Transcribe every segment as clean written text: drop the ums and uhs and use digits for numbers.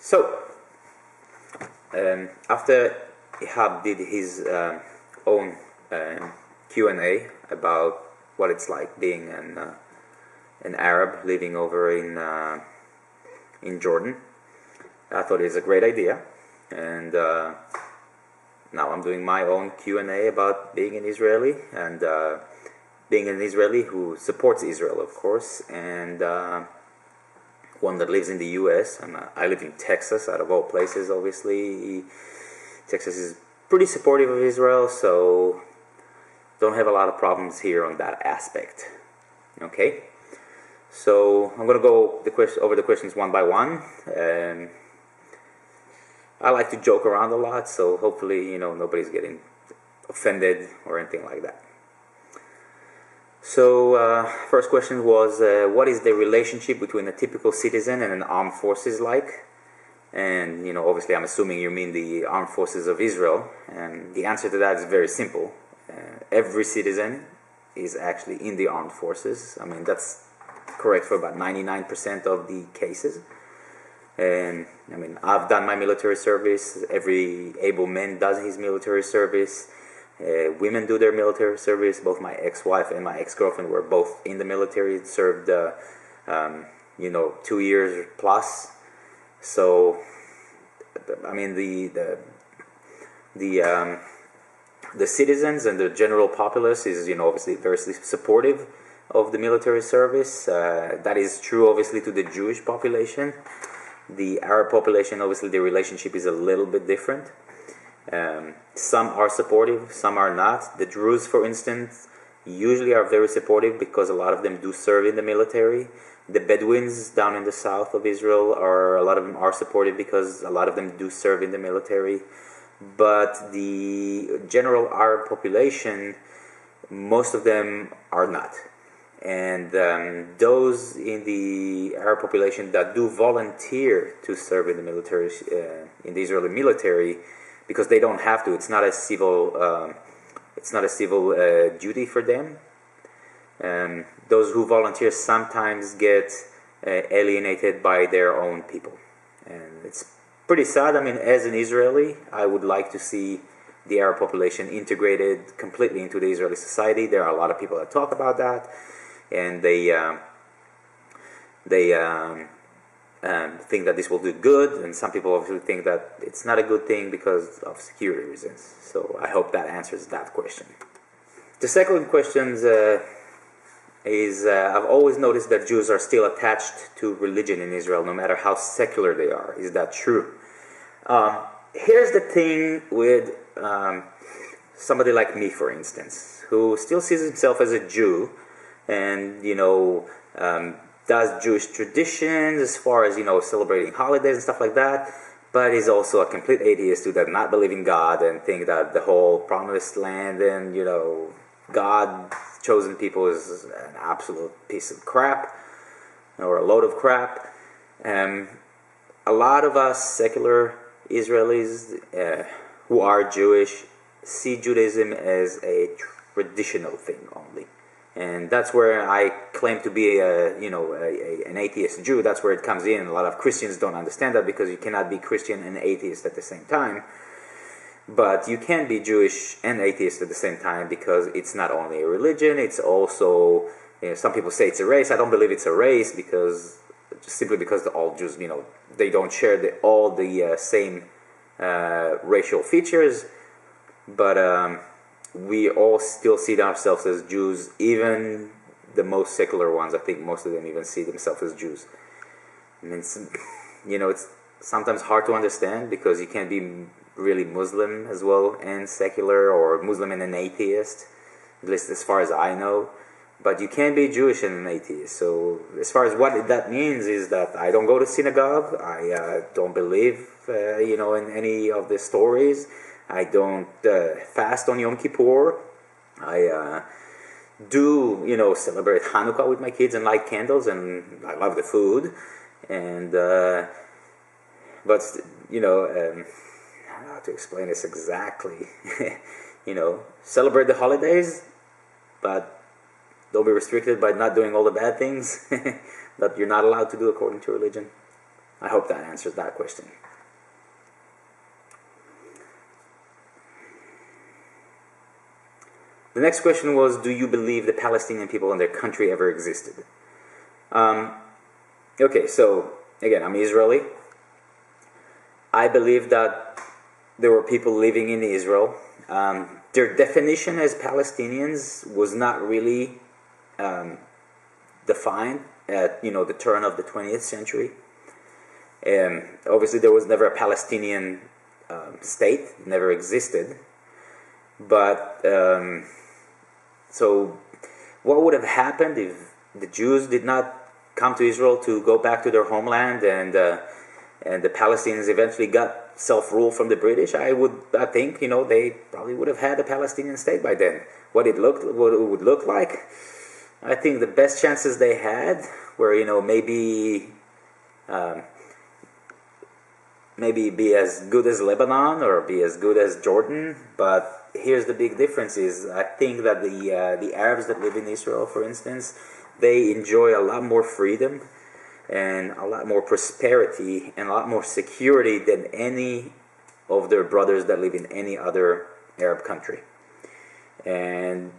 So, after Ihab did his own Q&A about what it's like being an Arab living over in Jordan, I thought it was a great idea, and now I'm doing my own Q&A about being an Israeli, and being an Israeli who supports Israel, of course, and one that lives in the U.S. and I live in Texas, out of all places. Obviously, Texas is pretty supportive of Israel, so don't have a lot of problems here on that aspect. Okay, so I'm gonna go over the questions one by one. I like to joke around a lot, so hopefully, nobody's getting offended or anything like that. So, first question was, what is the relationship between a typical citizen and an armed forces like? And, obviously I'm assuming you mean the armed forces of Israel. And the answer to that is very simple. Every citizen is actually in the armed forces. I mean, that's correct for about 99% of the cases. And, I've done my military service. Every able man does his military service. Women do their military service. Both my ex-wife and my ex-girlfriend were both in the military, served 2 years plus. So the citizens and the general populace is obviously very supportive of the military service. That is true obviously to the Jewish population. The Arab population, obviously the relationship is a little bit different. Some are supportive, some are not. The Druze, for instance, usually are very supportive because a lot of them do serve in the military. The Bedouins down in the south of Israel, a lot of them are supportive because a lot of them do serve in the military. But the general Arab population, most of them are not. And those in the Arab population that do volunteer to serve in the military, in the Israeli military, because they don't have to. It's not a civil duty for them. Those who volunteer sometimes get alienated by their own people, and it's pretty sad. As an Israeli, I would like to see the Arab population integrated completely into the Israeli society. There are a lot of people that talk about that, and they think that this will do good, and some people obviously think that it's not a good thing because of security reasons. So I hope that answers that question. The second question is I've always noticed that Jews are still attached to religion in Israel, no matter how secular they are. Is that true? Here's the thing with somebody like me, for instance, who still sees himself as a Jew, and does Jewish traditions as far as celebrating holidays and stuff like that, but is also a complete atheist who does not believe in God and think that the whole promised land and God chosen people is an absolute piece of crap or a load of crap. A lot of us secular Israelis who are Jewish see Judaism as a traditional thing only. And that's where I claim to be an atheist Jew. That's where it comes in. A lot of Christians don't understand that because you cannot be Christian and atheist at the same time. But you can be Jewish and atheist at the same time because it's not only a religion, it's also, some people say it's a race. I don't believe it's a race simply because all Jews, they don't share all the same racial features. But we all still see ourselves as Jews, even the most secular ones. I think most of them even see themselves as Jews. It's sometimes hard to understand because you can't be really Muslim as well and secular, or Muslim and an atheist, at least as far as I know. But you can be Jewish and an atheist. So as far as what that means is that I don't go to synagogue. I don't believe, in any of the stories. I don't fast on Yom Kippur. I do, celebrate Hanukkah with my kids and light candles, and I love the food. And but I don't know how to explain this exactly. Celebrate the holidays, but Don't be restricted by not doing all the bad things that you're not allowed to do according to religion. I hope that answers that question. The next question was, do you believe the Palestinian people and their country ever existed? Okay, so again, I'm Israeli. I believe that there were people living in Israel. Their definition as Palestinians was not really defined at the turn of the 20th century. Obviously, there was never a Palestinian state; it never existed. But so, what would have happened if the Jews did not come to Israel to go back to their homeland, and the Palestinians eventually got self-rule from the British? I think they probably would have had a Palestinian state by then. What it would look like, I think the best chances they had were maybe be as good as Lebanon or be as good as Jordan. But here's the big difference: is I think that the Arabs that live in Israel, for instance, they enjoy a lot more freedom and a lot more prosperity and a lot more security than any of their brothers that live in any other Arab country. And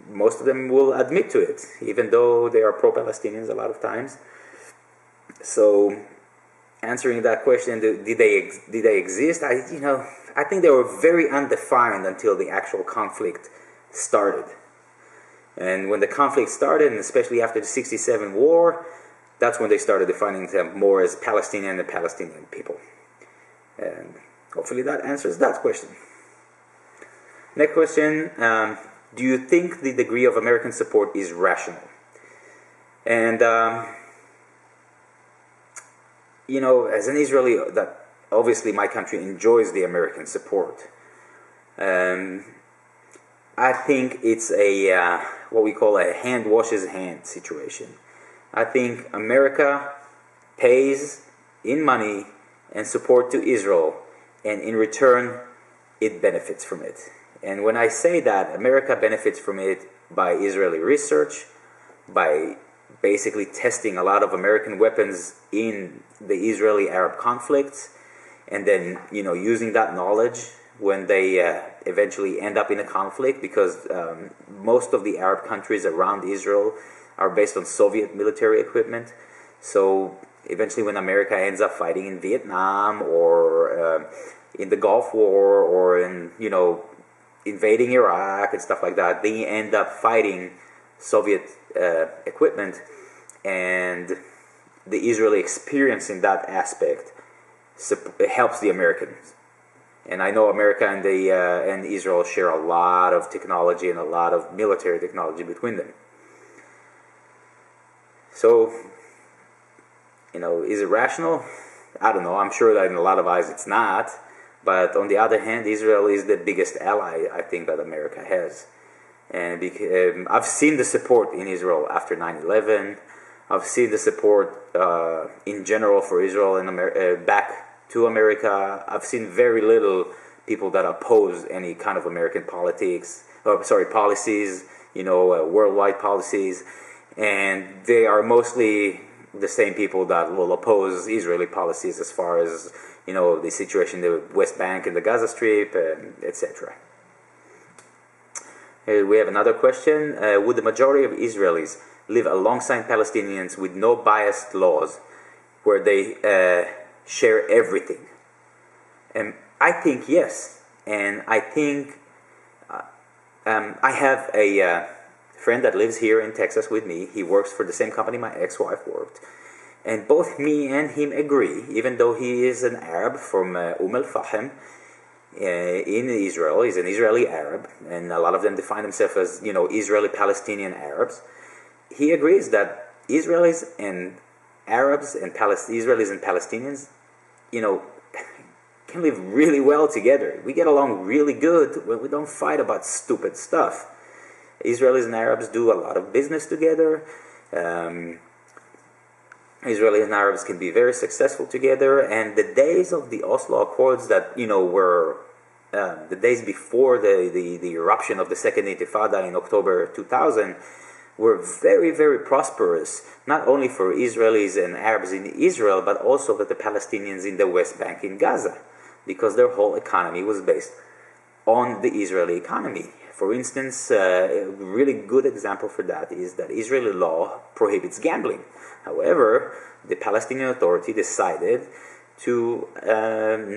most of them will admit to it, even though they are pro-Palestinians a lot of times. So, answering that question, did they exist? I think they were very undefined until the actual conflict started. And when the conflict started, and especially after the '67 war, that's when they started defining them more as Palestinian and Palestinian people. And hopefully that answers that question. Next question, do you think the degree of American support is rational? And, as an Israeli, that obviously my country enjoys the American support. I think it's a what we call a hand washes hand situation. I think America pays in money and support to Israel, and in return, it benefits from it. And when I say that, America benefits from it by Israeli research, by basically testing a lot of American weapons in the Israeli-Arab conflicts, and then using that knowledge when they eventually end up in a conflict, because most of the Arab countries around Israel are based on Soviet military equipment. So eventually when America ends up fighting in Vietnam or in the Gulf War or in, invading Iraq and stuff like that, they end up fighting Soviet equipment, and the Israeli experience in that aspect helps the Americans. And I know America and Israel share a lot of technology and a lot of military technology between them. So, is it rational? I don't know. I'm sure that in a lot of eyes it's not. But on the other hand, Israel is the biggest ally I think that America has. And I've seen the support in Israel after 9/11. I've seen the support in general for Israel and back to America. I've seen very little people that oppose any kind of American policies, worldwide policies. And they are mostly the same people that will oppose Israeli policies as far as, the situation in the West Bank and the Gaza Strip, etc. We have another question. Would the majority of Israelis live alongside Palestinians with no biased laws where they share everything? And I think yes. And I think I have a friend that lives here in Texas with me. He works for the same company my ex-wife worked. And both me and him agree, even though he is an Arab from Al-Fahim in Israel. He's an Israeli Arab, and a lot of them define themselves as, Israeli-Palestinian Arabs. He agrees that Israelis and Arabs and Israelis and Palestinians, can live really well together. We get along really good when we don't fight about stupid stuff. Israelis and Arabs do a lot of business together. Israelis and Arabs can be very successful together, and the days of the Oslo Accords that were the days before the eruption of the Second Intifada in October 2000, were very, very prosperous, not only for Israelis and Arabs in Israel, but also for the Palestinians in the West Bank in Gaza, because their whole economy was based on the Israeli economy. For instance, a really good example for that is that Israeli law prohibits gambling. However, the Palestinian Authority decided to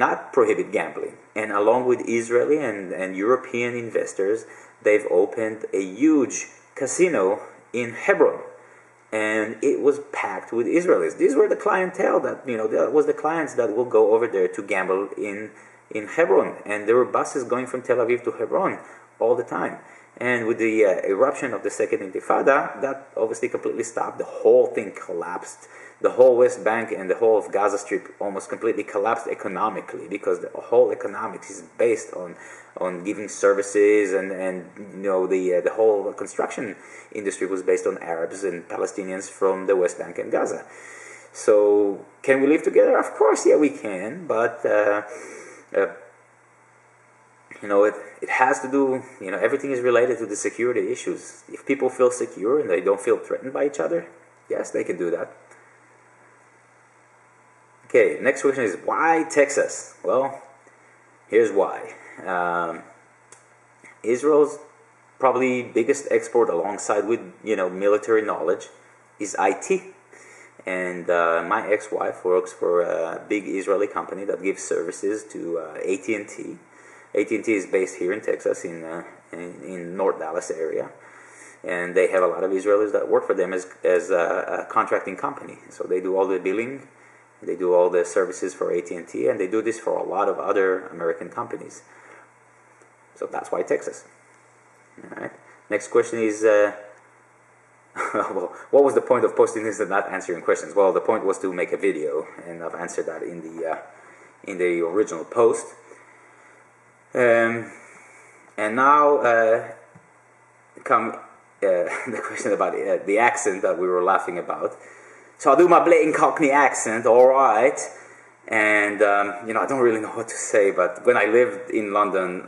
not prohibit gambling. And along with Israeli and European investors, they've opened a huge casino in Hebron. And it was packed with Israelis. These were the clientele that, that was the clients that will go over there to gamble in Hebron. And there were buses going from Tel Aviv to Hebron all the time. And with the eruption of the Second Intifada, that obviously completely stopped. The whole thing collapsed. The whole West Bank and the whole of Gaza Strip almost completely collapsed economically, because the whole economics is based on giving services, and the whole construction industry was based on Arabs and Palestinians from the West Bank and Gaza. So can we live together? Of course, yeah, we can, but it has to do, everything is related to the security issues. If people feel secure and they don't feel threatened by each other, yes, they can do that. Okay, next question is, why Texas? Well, here's why. Israel's probably biggest export, alongside with, military knowledge, is IT. And my ex-wife works for a big Israeli company that gives services to AT&T. AT&T is based here in Texas, in North Dallas area. And they have a lot of Israelis that work for them as a contracting company. So they do all the billing, they do all the services for AT&T, and they do this for a lot of other American companies. So that's why Texas. All right. Next question is, well, what was the point of posting this and not answering questions? Well, the point was to make a video, and I've answered that in the original post. And now come the question about the accent that we were laughing about. So I'll do my blatant Cockney accent, all right. And I don't really know what to say, but when I lived in London,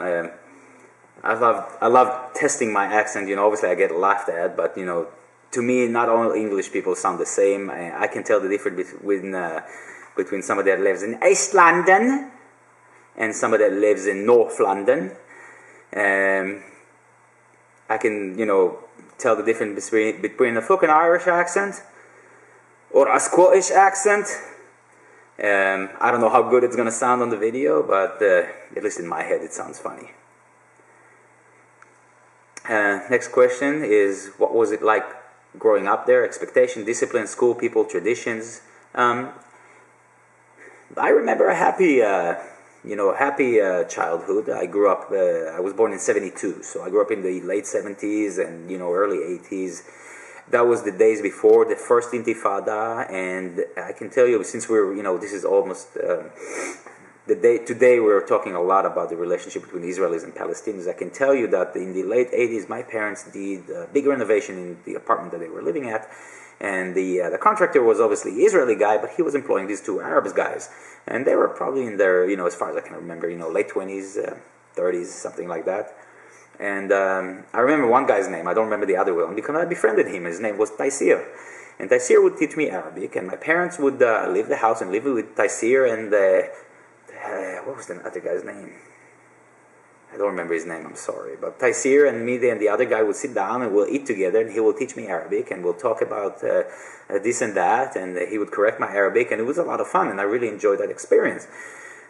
I love testing my accent. Obviously I get laughed at, but to me, not all English people sound the same. I can tell the difference between somebody that lives in East London and somebody that lives in North London. I can, tell the difference between a fucking Irish accent or a Scottish accent. I don't know how good it's going to sound on the video, but at least in my head it sounds funny. Next question is, what was it like growing up there? Expectation, discipline, school people, traditions. I remember a happy childhood. I grew up, I was born in 72, so I grew up in the late 70s and, early 80s. That was the days before the first Intifada, and I can tell you, since we're, this is almost today we're talking a lot about the relationship between Israelis and Palestinians. I can tell you that in the late 80s, my parents did a big renovation in the apartment that they were living at, and the contractor was obviously an Israeli guy, but he was employing these two Arab guys, and they were probably in their, as far as I can remember, late 20s, 30s, something like that. And I remember one guy's name, I don't remember the other one, because I befriended him. His name was Taisir. And Taisir would teach me Arabic, and my parents would leave the house and live with Taisir and, what was the other guy's name? I don't remember his name, I'm sorry. But Taisir and me and the other guy would sit down and we'll eat together, and he will teach me Arabic, and we'll talk about this and that, and he would correct my Arabic, and it was a lot of fun, and I really enjoyed that experience.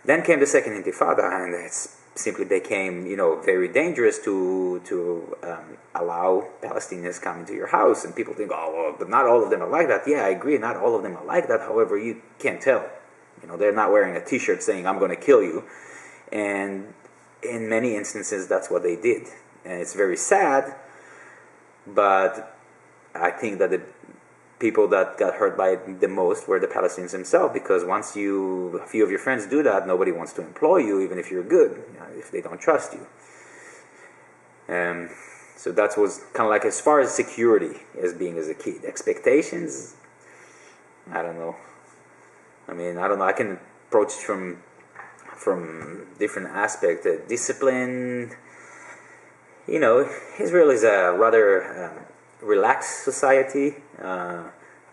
Then came the Second Intifada, and it's simply became, very dangerous to allow Palestinians come into your house. And people think, oh, well, but not all of them are like that. Yeah, I agree, not all of them are like that. However, you can't tell. They're not wearing a T-shirt saying, I'm going to kill you. And in many instances, that's what they did. And it's very sad, but I think that the people that got hurt by it the most were the Palestinians themselves, because once a few of your friends do that, nobody wants to employ you, even if you're good, if they don't trust you. So that was kind of like, as far as security as being as a kid. Expectations, I don't know. I can approach it from different aspects. Discipline, Israel is a rather relaxed society. I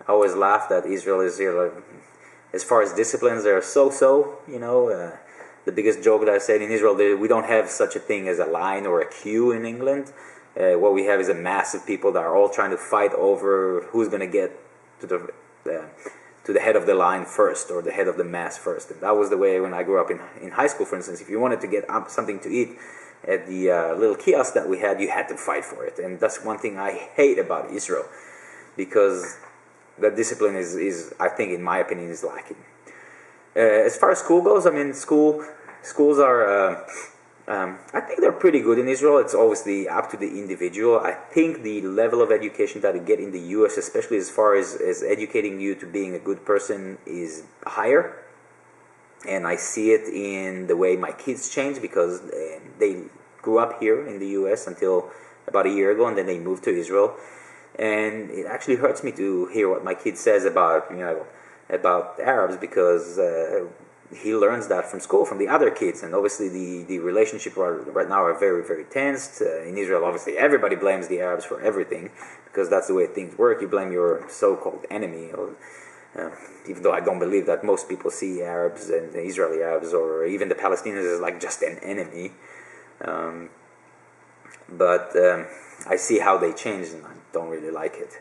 always laugh that Israel is, as far as disciplines, they're so-so. The biggest joke that I said in Israel, we don't have such a thing as a line or a queue in England. What we have is a mass of people that are all trying to fight over who's going to get to the head of the line first, or the head of the mass first. And that was the way when I grew up in high school, for instance. If you wanted to get something to eat at the little kiosk that we had, you had to fight for it. And that's one thing I hate about Israel, because the discipline is, I think, in my opinion, is lacking. As far as school goes, I mean, schools are, I think they're pretty good in Israel. It's obviously up to the individual. I think the level of education that you get in the U.S., especially as far as educating you to being a good person, is higher. And I see it in the way my kids change, because they grew up here in the U.S. until about a year ago, and then they moved to Israel. And it actually hurts me to hear what my kid says about Arabs, because he learns that from school, from the other kids. And obviously the relationship right now are very, very tense. In Israel, obviously everybody blames the Arabs for everything, because that's the way things work. You blame your so-called enemy, even though I don't believe that most people see Arabs and the Israeli Arabs, or even the Palestinians, as like just an enemy. But I see how they change, and I don't really like it.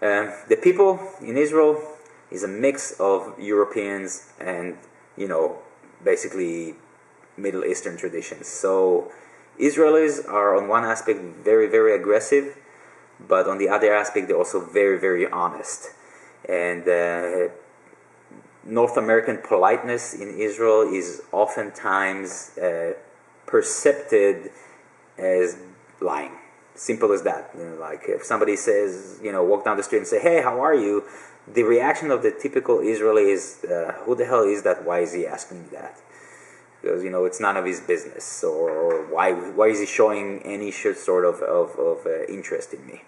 The people in Israel is a mix of Europeans and, basically Middle Eastern traditions. So Israelis are on one aspect very, very aggressive, but on the other aspect they're also very, very honest. And North American politeness in Israel is oftentimes perceived as lying. Simple as that. Like if somebody says, walk down the street and say, "Hey, how are you?" The reaction of the typical Israeli is, "Who the hell is that? Why is he asking me that?" Because it's none of his business, or why is he showing any sort of interest in me?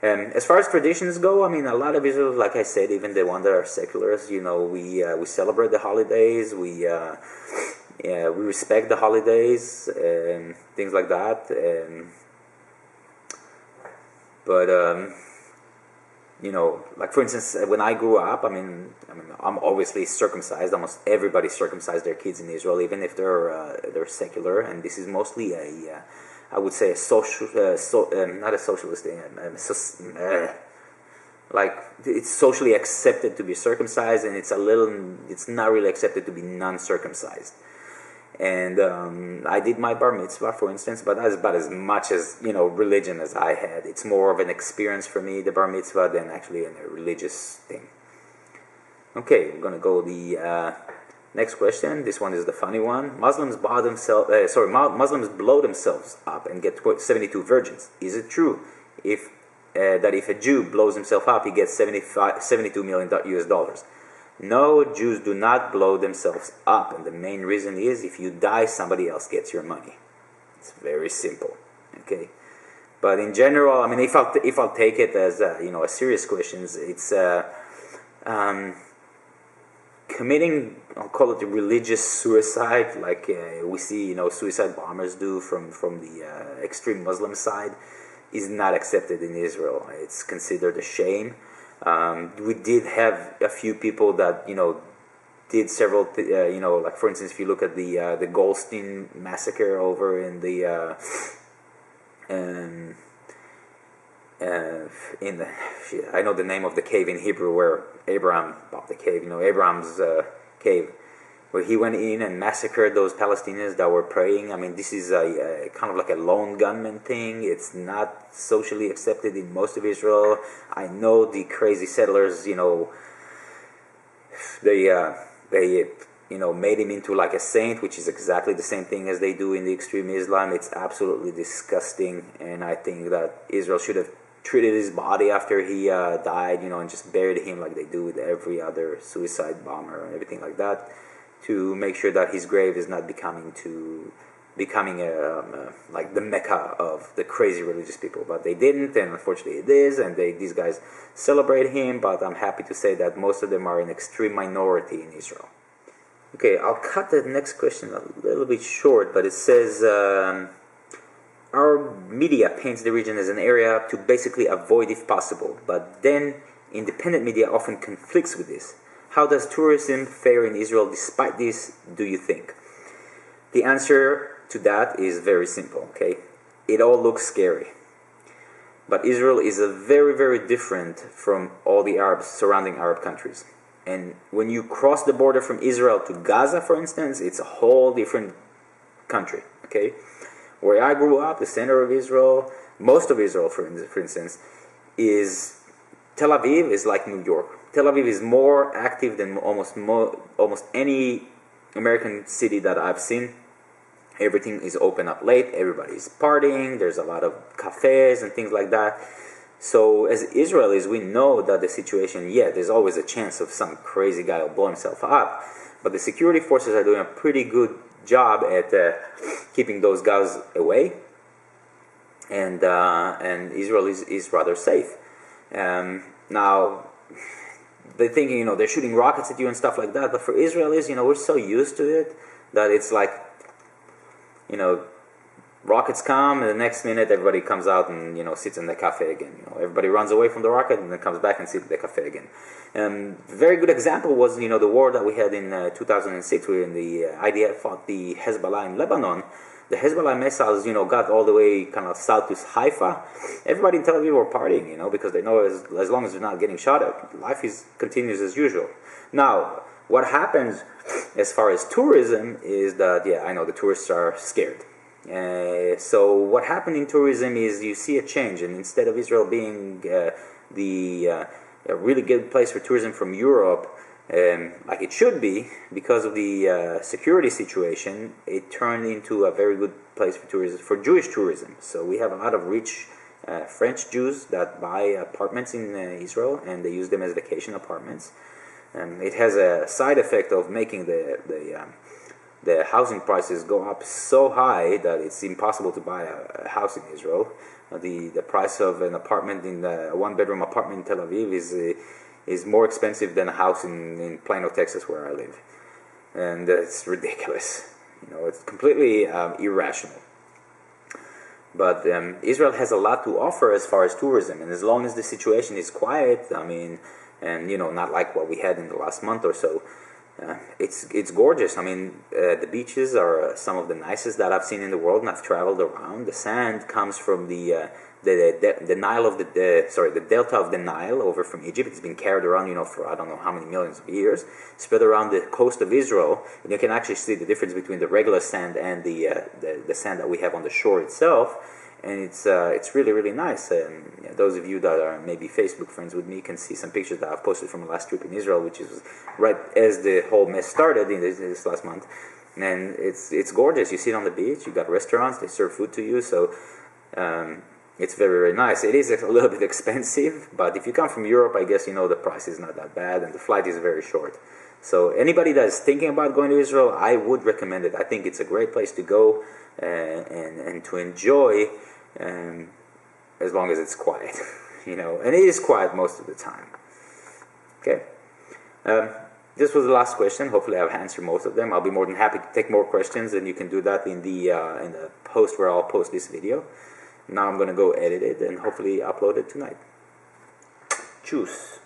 As far as traditions go, I mean, a lot of Israel, like I said, even the ones that are seculars, we celebrate the holidays, we respect the holidays, and things like that. But like for instance, when I grew up, I mean, I'm obviously circumcised. Almost everybody circumcised their kids in Israel, even if they're secular. And this is mostly I would say a social, not a socialist thing. Like it's socially accepted to be circumcised, and it's not really accepted to be non-circumcised. And I did my bar mitzvah, for instance, but that's about as much as religion as I had. It's more of an experience for me, the bar mitzvah, than actually a religious thing. Okay, we're gonna go the next question. This one is the funny one. Muslims blow themselves up and get 72 virgins. Is it true that if a Jew blows himself up, he gets $72 million US? No, Jews do not blow themselves up, and the main reason is if you die, somebody else gets your money. It's very simple, okay? But in general, I mean, if I'll take it as a serious question, it's committing, I'll call it, a religious suicide, like we see suicide bombers do from the extreme Muslim side, is not accepted in Israel. It's considered a shame. We did have a few people that did several like for instance, if you look at the Goldstein massacre over in the I know the name of the cave in Hebrew where Abraham bought the cave, Abraham's cave, where he went in and massacred those Palestinians that were praying. I mean, this is a kind of like a lone gunman thing. It's not socially accepted in most of Israel. I know the crazy settlers, they made him into like a saint, which is exactly the same thing as they do in the extreme Islam. It's absolutely disgusting, and I think that Israel should have treated his body after he died, and just buried him like they do with every other suicide bomber and everything like that, to make sure that his grave is not becoming like the mecca of the crazy religious people. But they didn't, and unfortunately it is, and these guys celebrate him, but I'm happy to say that most of them are an extreme minority in Israel. Okay, I'll cut the next question a little bit short, but it says, our media paints the region as an area to basically avoid if possible, but then independent media often conflicts with this. How does tourism fare in Israel despite this, do you think? The answer to that is very simple, okay? It all looks scary. But Israel is a very, very different from all the surrounding Arab countries. And when you cross the border from Israel to Gaza, for instance, it's a whole different country, okay? Where I grew up, the center of Israel, most of Israel, for instance, is Tel Aviv is like New York. Tel Aviv is more active than almost any American city that I've seen. Everything is open up late, everybody's partying, there's a lot of cafes and things like that. So as Israelis, we know that the situation, there's always a chance of some crazy guy will blow himself up, but the security forces are doing a pretty good job at keeping those guys away, and Israel is rather safe. Now, they're thinking, they're shooting rockets at you and stuff like that, but for Israelis, we're so used to it that it's like, rockets come, and the next minute everybody comes out and sits in the cafe again. Everybody runs away from the rocket and then comes back and sits in the cafe again. Very good example was the war that we had in 2006, when the IDF fought the Hezbollah in Lebanon. The Hezbollah missiles got all the way kind of south to Haifa. Everybody in Tel Aviv were partying, because they know as long as they're not getting shot at, life continues as usual. Now, what happens as far as tourism is that, I know the tourists are scared. So what happened in tourism is you see a change, and instead of Israel being a really good place for tourism from Europe, like it should be, because of the security situation, it turned into a very good place for tourism, for Jewish tourism. So we have a lot of rich French Jews that buy apartments in Israel, and they use them as vacation apartments. It has a side effect of making the housing prices go up so high that it's impossible to buy a house in Israel. The price of an apartment a one-bedroom apartment in Tel Aviv is more expensive than a house in Plano, Texas, where I live, and it's ridiculous. It's completely irrational. But Israel has a lot to offer as far as tourism, and as long as the situation is quiet, and not like what we had in the last month or so, it's gorgeous. The beaches are some of the nicest that I've seen in the world, and I've traveled around. The sand comes from the Nile of the delta of the Nile over from Egypt. It's been carried around, for I don't know how many millions of years, spread around the coast of Israel, and you can actually see the difference between the regular sand and the sand that we have on the shore itself. And it's really, really nice. Those of you that are maybe Facebook friends with me can see some pictures that I've posted from my last trip in Israel, which is right as the whole mess started in this last month. And it's gorgeous. You sit on the beach, you got restaurants, they serve food to you, so it's very, very nice. It is a little bit expensive, but if you come from Europe, I guess the price is not that bad, and the flight is very short. So anybody that is thinking about going to Israel, I would recommend it. I think it's a great place to go and to enjoy, as long as it's quiet, and it is quiet most of the time. Okay, this was the last question. Hopefully, I've answered most of them. I'll be more than happy to take more questions, and you can do that in the post where I'll post this video. Now I'm going to go edit it and hopefully upload it tonight. Tschüss.